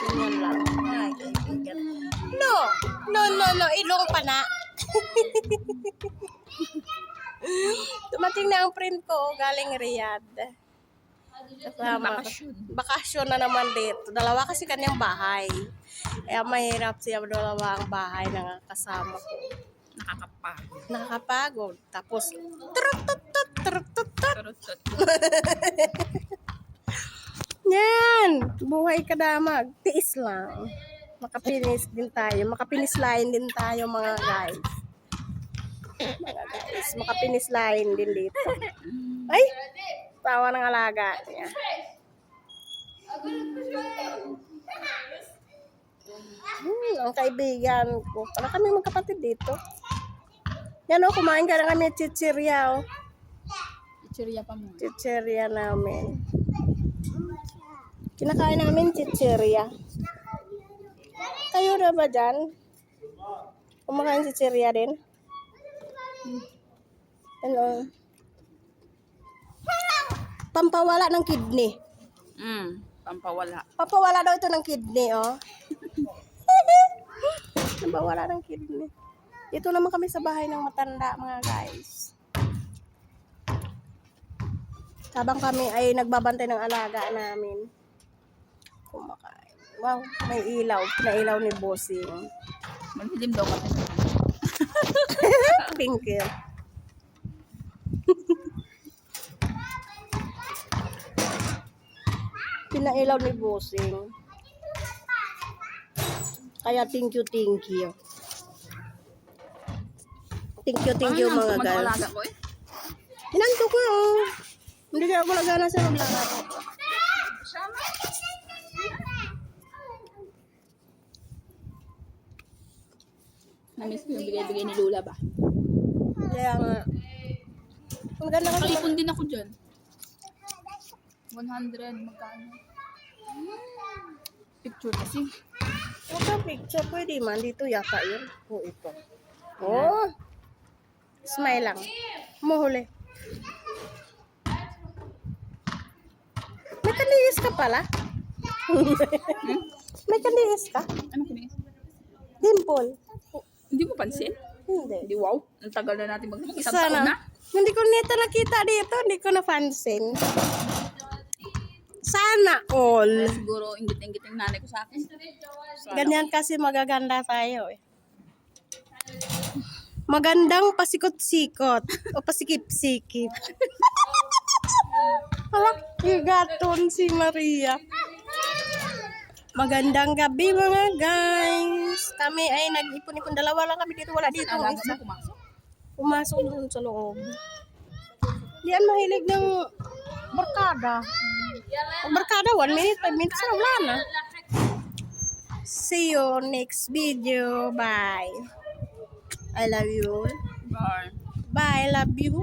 Ganyan lang. Ay, kaibigan. No! No, no, no. Ilong pa na. Dumating na ang friend ko galing Riyadh. Kasama. Bakasyon na naman dito. Dalawa kasi kanyang bahay. Kaya mahirap siya dalawa ang bahay ng kasama ko. Nakakapagod. Tapos, turut-tut-tut. Yan. Buhay kadamag. Tiis lang. Makapinis din tayo. Makapinis line din tayo mga guys. Mga guys. Makapinis line din dito. Ay! Tawa ng alaga niya. Ang kaibigan ko. Para kami magkapatid dito. Yan o, kumain ka na kami chichirya o. Chichirya pa mo. Chichirya namin. Kinakain namin chichirya. Kayo na ba dyan? Kumakain chichirya din? Ano? Pampawala ng kidney. Pampawala. Papawala daw ito ng kidney, oh. Pampawala ng kidney. Ito naman kami sa bahay ng matanda, mga guys. Habang kami ay nagbabantay ng alaga namin. Kumakain. Wow, may ilaw. Pinailaw ni Bossing. Malilim daw kasi. Thank you. Pinailaw ni Bossing. Kaya thank you, thank you. Thank you mga guys. Mag-alaga ko eh. Hinanto ko yung. Hindi kaya ako nagana sa maglaro. Namiss ko yung bigay-bigay ni Lola ba? Kaya nga. Maganda kasi. Kalipon din ako dyan. 100, magkano? Picture kasi. Ito picture, pwede man. Dito yata yun. O ito. Oh. Smile lang. Muhuli. May kandiis ka pala? May kandiis ka? Ano kinis? Dimple. Hindi mo pansin? Hindi. Hindi, wow. Ang tagal na natin isang Sana. taon na. Hindi ko nito nakita dito. Hindi ko napansin. Sana all. Siguro ingit-ingit yung nanay ko sa akin. Ganyan kasi magaganda tayo eh. Magandang pasikot-sikot o pasikip-sikip. Alak, higaton si Maria. Magandang gabi mga guys. Kami ay nag-ipon-ipon. Dalawa lang kami dito. Wala dito. Alaga Isa. mo pumasok. Pumasok doon sa loob. Diyan mahilig ng barkada. Ang barkada, 1 minute, 5 minutes na wala na. See you next video. Bye. I love you. Bye. Bye. I love you.